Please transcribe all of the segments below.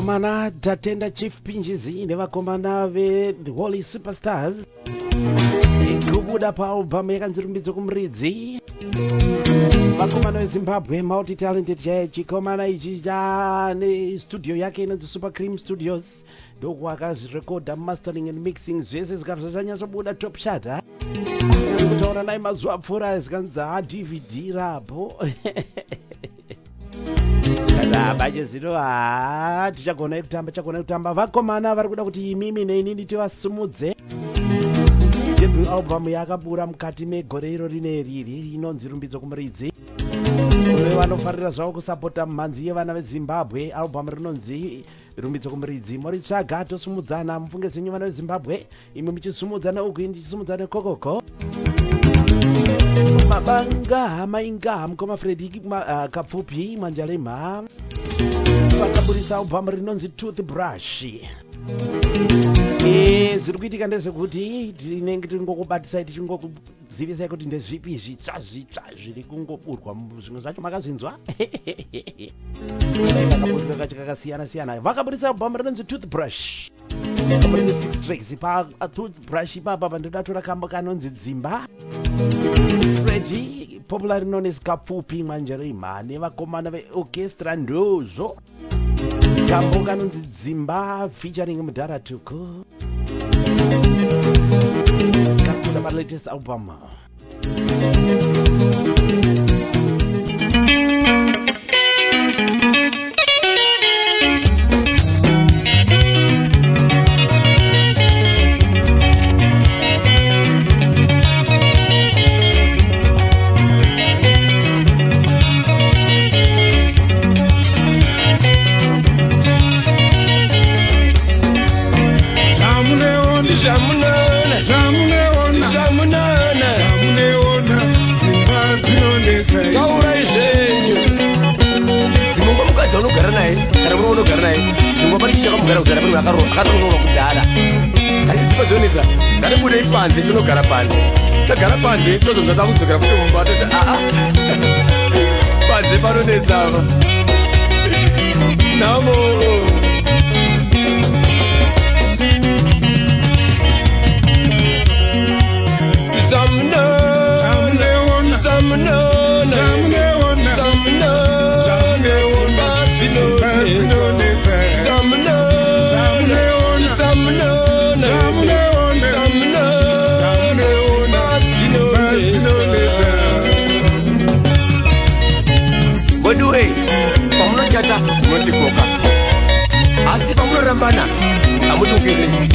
Vakomana tatenda Chief Pinjizi nevakomana The Holy Superstars kubuda paalbum yakanzirumbidzo kumuridzi. Vakomana veZimbabwe multi talented chikomana ichi chane studio yake inonzi Super Cream Studios ndoko akazirekodha mastering and mixing zvese zvikabva zvanyatsobuda top shot kutaura naye mazuva apfuura zikanzi DVD rapo baje zino tichagona kutamba vakomana vari kuda kuti imimi neinini tivasumudze. Debut album yakabura mukati megore iro rineri inonzi Rumbidzo Kumuridzi. Vanofarira zvavo kusapota mhanzi yevana veZimbabwe. Album rinonzi Rumbidzo Kumuridzi. Moritsvaga tosumudzana mufunge zenyu vana veZimbabwe, imwe muchisumudzana uku ini tichisumudzana kokoko. Mabanga mainga mukoma Fredi Kapfupi Mwanjalema vakaburisa album rinonzi Toothbrush. Zviri kuitika ndezvekuti tinenge tingokubatisai tichingokuzivisai kuti ndezvipi zvitsva zviri kungoburwa zvimwe zvacho makazvinzwa. Vakaburira kakasiyana-siyana vakaburisa album rinonzi Toothbrush. 6 tracks paToothbrush ipapa pandodatora kambo kanonzi Dzimba. Fredi popular known as Kapfupi Mwanjalema nevakomana veorchestra ndozvo kambo kanonzi Dzimba featuring Mudhara Tuku kakuda palatest album. unogara naye kana murume unogara naye zvingwa pari chichakamugara kuzara pano akatononwa kudhara achidzipadzonesa ngatibudei panze tinogara panze tagara panze tozonza takudzokera kuti mumba atoti panze panonetsava namo Godway, pamunochata munotikoka asi pamunorambana amutukizei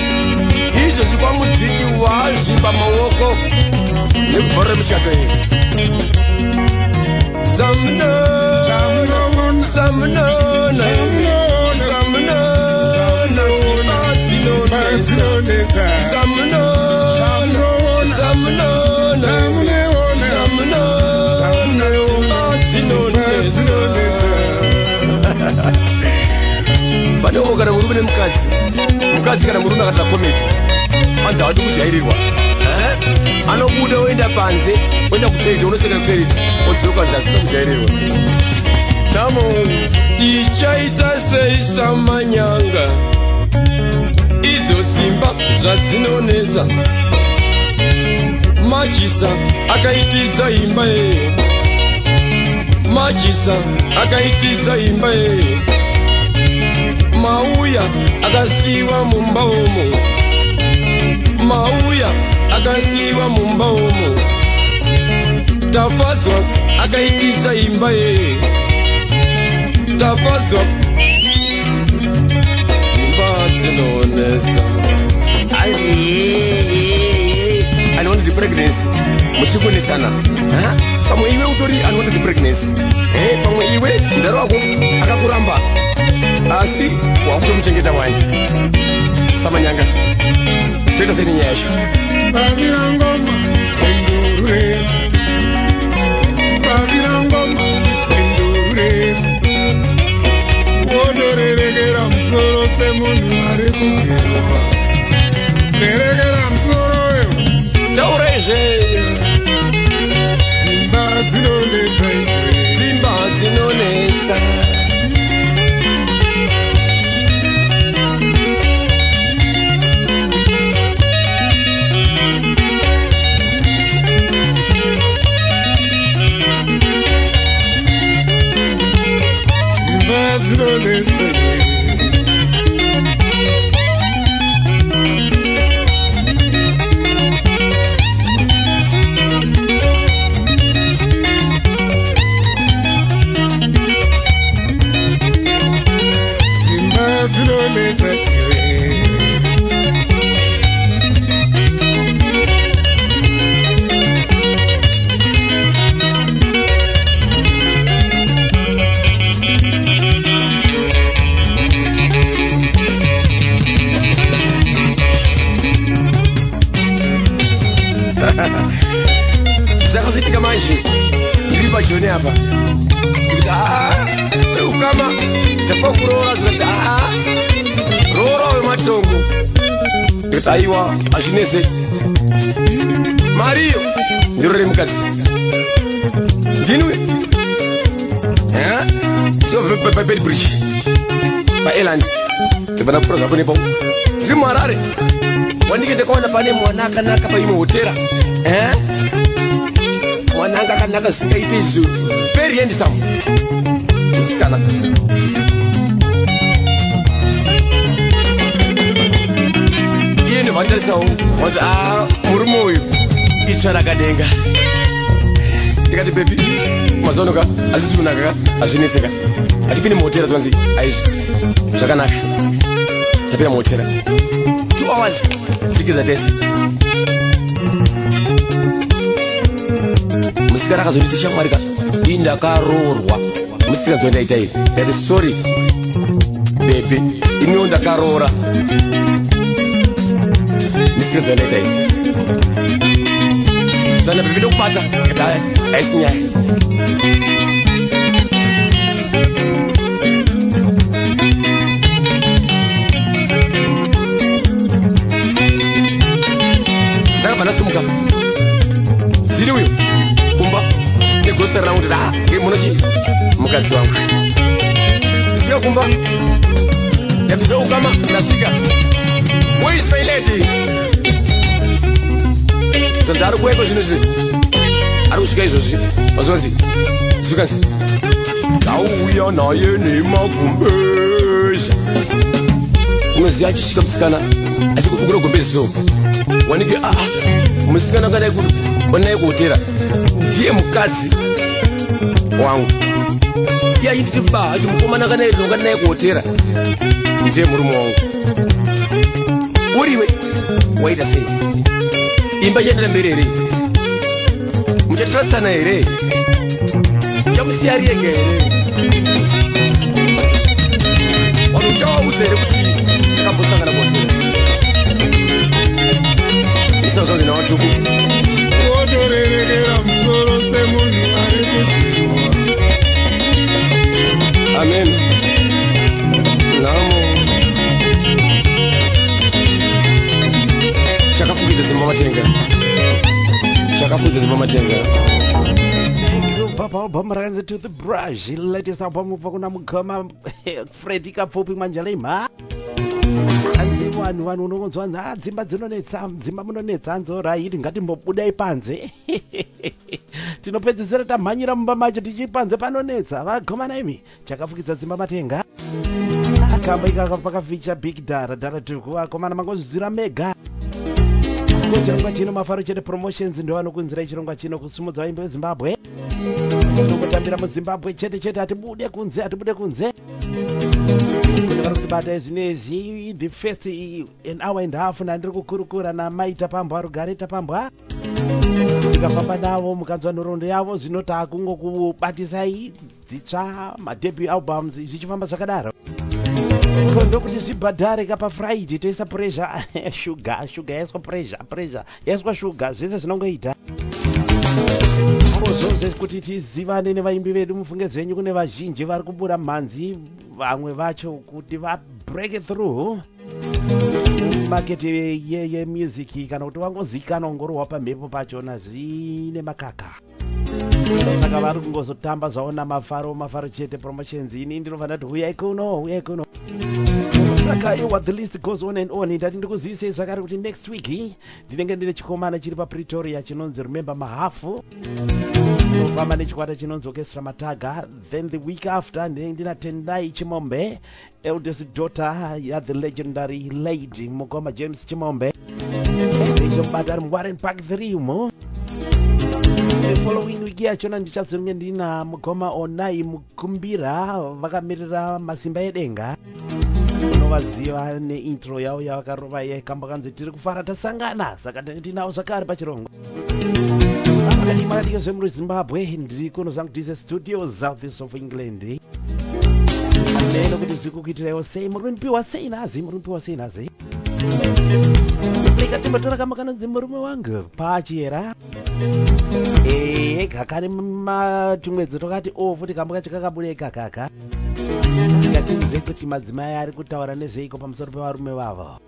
izvo zvikwamudziki wazvimba maoko nekubhorera muchato iyi pane kana murume nemukadzi kana murume akata kometi anzi awadi kujairirwa anobuda oenda panze oenda kuteriti unosvika kuteriti odzoka nzi asina kujairirwa namo tichaita sei samanyanga idzo dzimba zvadzinonetsa machisa akaitisa imba ye machisa akaitisa imba ye mauya akasiwa mumba umo mauya akasiwa mumba umo tafadzwa akaitisa imba ye tafadzwa imba dzinonesa anoona the pregnancy muchikunesana pamwe iwe utori anoona the pregnancy pamwe iwe ndaro wako akakuramba asi wakutomuchengeta wani samanyanga toita sei nenyaya yacho pavira ngoma endurure pavira ngoma endurure wodorerekera musoro semunhu ari kugerwa rerekera musoro wewe taura izveyo dzimba dzinonetsa dzimba dzinonetsa ndasvika manje ndiri pajoni apa ndikuti ukama ndafa kuroora zvikati roora wematongo ndikuti aiwa hazvinese mariyo ndirore mukadzi ndinwe pabedbridge paeland ndibana kupura zvapo nepo ndiri muharare wandike ndakaona pane mwana akanaka paimwe hotera mwana anga akanaka zvingaite izvo very handsome musikana iye ndobhandarisawo wati murume uyu itsva rakadenga ndikati bebi mazonoka hazvisi kunaka hazvineseka hatipinde muhotera zvanzi aizvi zvakanaka tapinda muhotera 2 hours tikiza tese musikana akazonditi shamwarika ii ndakaroorwa musikana zondaita izi ndati sorry bebi imiwo ndakaroora musikana zondaita izi sana bebi ndokubata haisi nyaya ndakabva ndasumuka ndini uyo kumba negosari rangu nditi ngemunochi mukadzi wangu ndisvika kumba ndati ukama ndasvika where is my lady zanzi ari kuweko zvino izvi ari kusvika izvozvi mazonzi zvikanzi ndauya naye nemagumbezha unoziva achisvika musikana achikufungura gombezi so wanike musikana wanai kuhotera ndiye mukadzi wangu iye achinditi ati mukomana wanai kuhotera ndiye murume wangu uriwe waita sei imba chaendera mberi here muchatiratsana here chamusiya ari yega here vanhu uchawaudza here kuti takambosangana kuhotera isazvanzi nawatuku otorerekera musoro semunhu ari kudziwa amen namo chakafukidza zimba matenga chakafukidza zimba matenga album runs to the brush latest album ubva kuna mugama Freddy Kapfupi Manjalema anzi vanhu unongonzwa dzimba dzinonetsa dzimba munonetsa anzoraiti ngatimbobudai panze tinopedzisira tamhanyira mumba macho tichipanze panonetsa vagomana imi chakafukidza dzimba matenga akamba ikaka pakaficha big dara tuku vakomana mangozvizira mega chirongwa chino mafaro chete promotions ndo vanokunzira chirongwa chino kusimudza vaimbi vezimbabwe tinongotambira muzimbabwe chete atibude kunze kune vari kutibata izvinezvi the first an hour and half nandiri kukurukura namaita pambwa rugare tapambwa tikafamba navo mukanzwa nhoroondo yavo zvinota kungokubatisai dzitsva madebut albums zvichifamba zvakadaro ndokuti zvibhadhare kapa friday toisa pressure sugar yaiswa pressure yaiswa sugar zvese zvinongoita zvozvo kuti tizivane nevaimbi vedu mufunge zvenyu kune vazhinji vari kubura mhanzi vamwe vacho kuti vabreak through makete yemusic kana kuti vangozikanwa ngorohwa pamhepo pachona zvine makaka saka vari kungozotamba zvaona mafaro chete promotions ini ndinofanira kuti uyai kuno saka what the list goes on and on ndati ndikuzivisei zvakare kuti next week ndinenge ndine chikomana chiri papretoria chinonzi remember mahafu ndofamba nechikwata chinonzi orchestra mataga then the week after ndinenge ndina Tendai Chimombe eldest daughter the legendary lady mukoma James Chimombe ndichobata ari muWarren Park 3 umo. The following week yachona ndichazonge ndina mukoma Onai Mukumbira vakamirira masimba edenga unovaziva neintro yavo yavakarova yekamba kanzi tiri kufara tasangana saka tinawo zvakare pachirongo akadimaradiko zvemuri Zimbabwe ndiri kunozangu tise studio south of England neno kuti zviri kukuitirawo sei muri kunipiwa sei nazi Timbatora kama kanodzi murume wangu pachera kakari tumwedzi tokati futi kambuka chikakabuda kaka tingatinze kuti madzimai ari kutaura nezveiko pamusoro pevarume vavo.